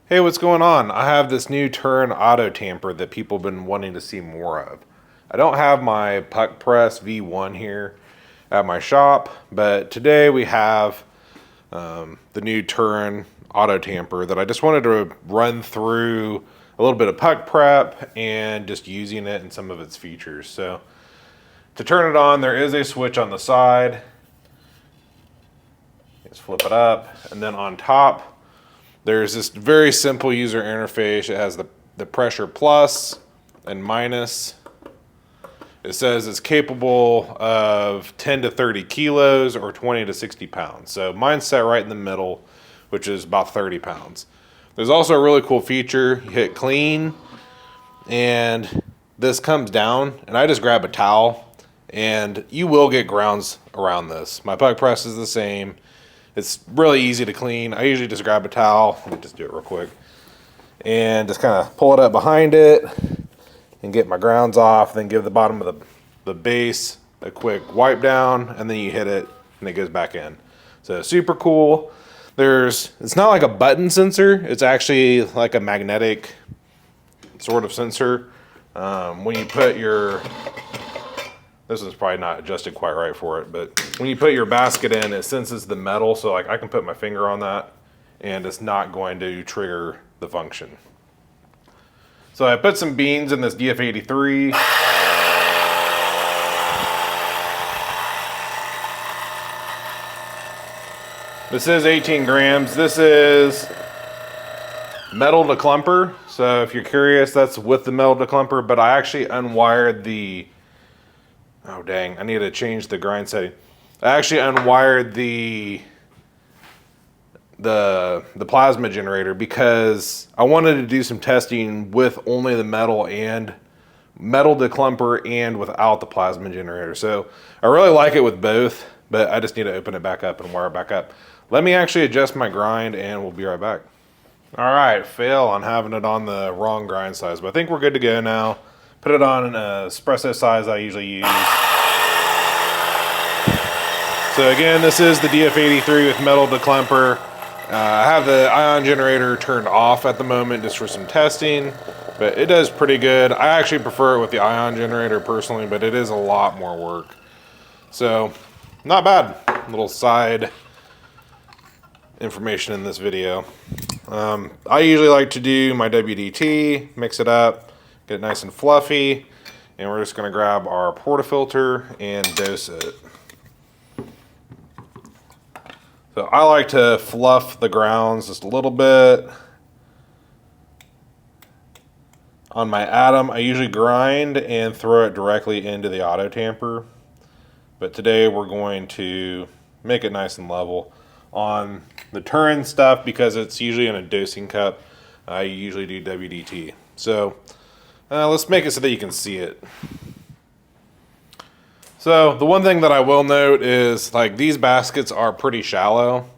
Hey, what's going on? I have this new Turin Auto Tamper that people have been wanting to see more of. I don't have my Puq Press V1 here at my shop, but today we have the new Turin Auto Tamper that I just wanted to run through a little bit of puck prep and just using it and some of its features. So to turn it on, there is a switch on the side. Just flip it up, and then on top, there's this very simple user interface. It has the pressure plus and minus. It says it's capable of 10 to 30 kilos or 20 to 60 pounds. So mine's set right in the middle, which is about 30 pounds. There's also a really cool feature. You hit clean, and this comes down, and I just grab a towel, and you will get grounds around this. My Puq Press is the same. It's really easy to clean. I usually just grab a towel. Let me just do it real quick. And just kind of pull it up behind it and get my grounds off. Then give the bottom of the base a quick wipe down. And then you hit it and it goes back in. So super cool. It's not like a button sensor. It's actually like a magnetic sort of sensor. When you put your... This is probably not adjusted quite right for it, but when you put your basket in, it senses the metal, so like I can put my finger on that and it's not going to trigger the function. So I put some beans in this DF83. This is 18 grams. This is metal to clumper. So if you're curious, that's with the metal to clumper, but I actually unwired the... Oh dang, I need to change the grind setting. I actually unwired the plasma generator because I wanted to do some testing with only the metal declumper and without the plasma generator. So I really like it with both, but I just need to open it back up and wire it back up. Let me actually adjust my grind and we'll be right back. All right, fail on having it on the wrong grind size, but I think we're good to go now. Put it on an Espresso size I usually use. So again, this is the DF83 with metal declumper. I have the ion generator turned off at the moment just for some testing, but it does pretty good. I actually prefer it with the ion generator personally, but it is a lot more work. So, not bad. Little side information in this video. I usually like to do my WDT, mix it up, get it nice and fluffy, and we're just going to grab our portafilter and dose it. So I like to fluff the grounds just a little bit. On my Atom, I usually grind and throw it directly into the auto tamper, but today we're going to make it nice and level. On the Turin stuff, because it's usually in a dosing cup, I usually do WDT. So let's make it so that you can see it. So the one thing that I will note is like these baskets are pretty shallow,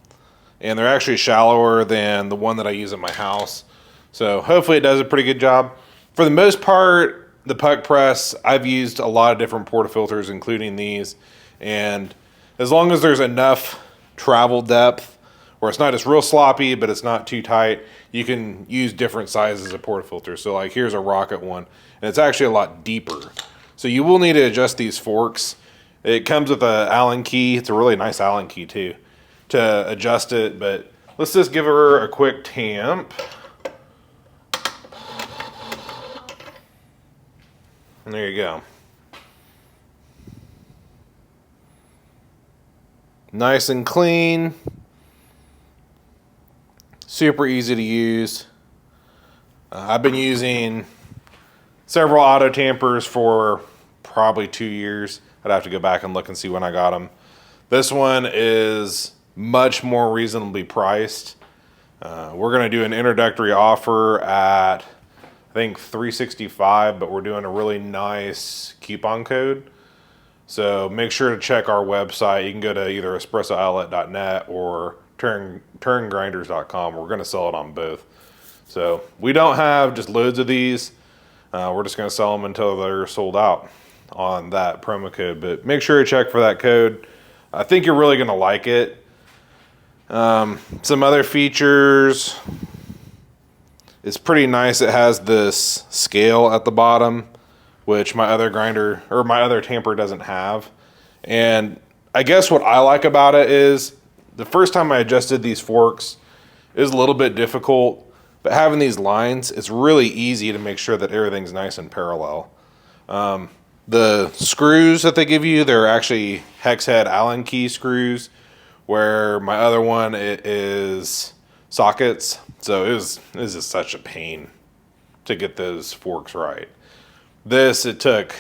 and they're actually shallower than the one that I use at my house. So hopefully it does a pretty good job. For the most part, the Puq Press, I've used a lot of different portafilters, including these. And as long as there's enough travel depth where it's not just real sloppy, but it's not too tight, you can use different sizes of portafilters. So like here's a rocket one, and it's actually a lot deeper. So you will need to adjust these forks. It comes with an Allen key. It's a really nice Allen key too to adjust it, but let's just give her a quick tamp. And there you go. Nice and clean. Super easy to use. I've been using several auto tampers for probably 2 years. I'd have to go back and look and see when I got them. This one is much more reasonably priced. We're going to do an introductory offer at I think $365, but we're doing a really nice coupon code. So make sure to check our website. You can go to either espressooutlet.net or turngrinders.com. We're going to sell it on both. So we don't have just loads of these. We're just going to sell them until they're sold out on that promo code. But make sure to check for that code. I think you're really going to like it. Some other features. It's pretty nice. It has this scale at the bottom, which my other grinder or my other tamper doesn't have. And I guess what I like about it is the first time I adjusted these forks, it was a little bit difficult, but having these lines, it's really easy to make sure that everything's nice and parallel. The screws that they give you, they're actually hex head Allen key screws, where my other one, it is sockets. So it was just such a pain to get those forks right. This, it took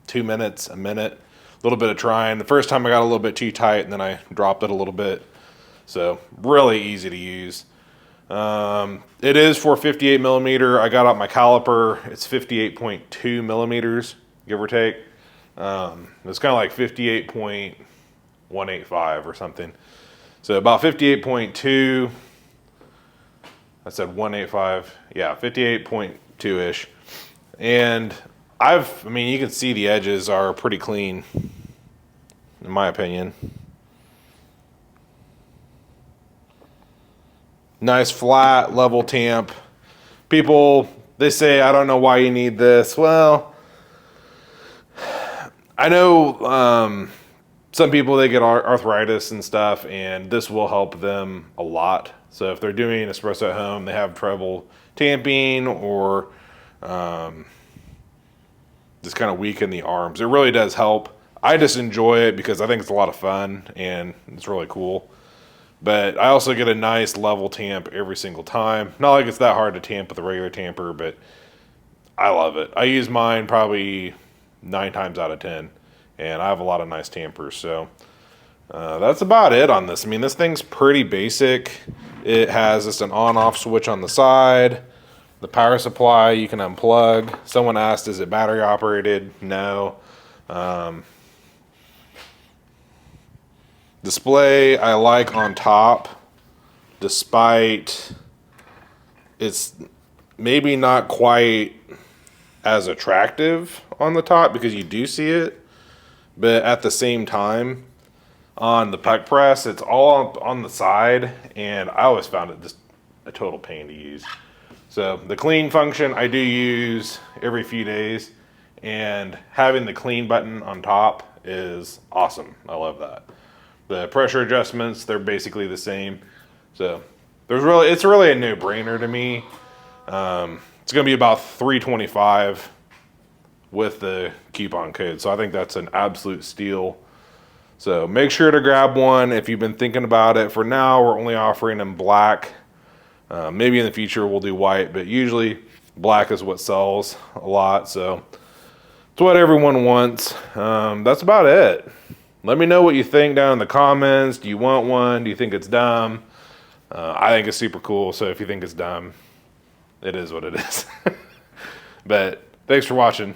2 minutes, a minute, a little bit of trying. The first time I got a little bit too tight, and then I dropped it a little bit. So really easy to use. It is for 58 millimeter. I got out my caliper. It's 58.2 millimeters, give or take. It's kind of like 58.185 or something. So about 58.2. I said 185. Yeah, 58.2-ish. And I mean, you can see the edges are pretty clean, in my opinion. Nice flat level tamp. People, they say, I don't know why you need this. Well, I know some people, they get arthritis and stuff, and this will help them a lot. So if they're doing espresso at home, they have trouble tamping or just kind of weaken the arms. It really does help. I just enjoy it because I think it's a lot of fun and it's really cool. But I also get a nice level tamp every single time. Not like it's that hard to tamp with a regular tamper, but I love it. I use mine probably 9 times out of 10, and I have a lot of nice tampers. So that's about it on this. I mean, this thing's pretty basic. It has just an on-off switch on the side. The power supply you can unplug. Someone asked, is it battery operated? No. Display I like on top, despite it's maybe not quite as attractive on the top because you do see it, but at the same time on the Puq Press it's all on the side, and I always found it just a total pain to use. So the clean function I do use every few days, and having the clean button on top is awesome. I love that. The pressure adjustments, they're basically the same. So it's really a no-brainer to me. It's going to be about $325 with the coupon code. So I think that's an absolute steal. So make sure to grab one if you've been thinking about it. For now, we're only offering them black. Maybe in the future we'll do white, but usually black is what sells a lot. So it's what everyone wants. That's about it. Let me know what you think down in the comments. Do you want one? Do you think it's dumb? I think it's super cool. So if you think it's dumb, it is what it is. But thanks for watching.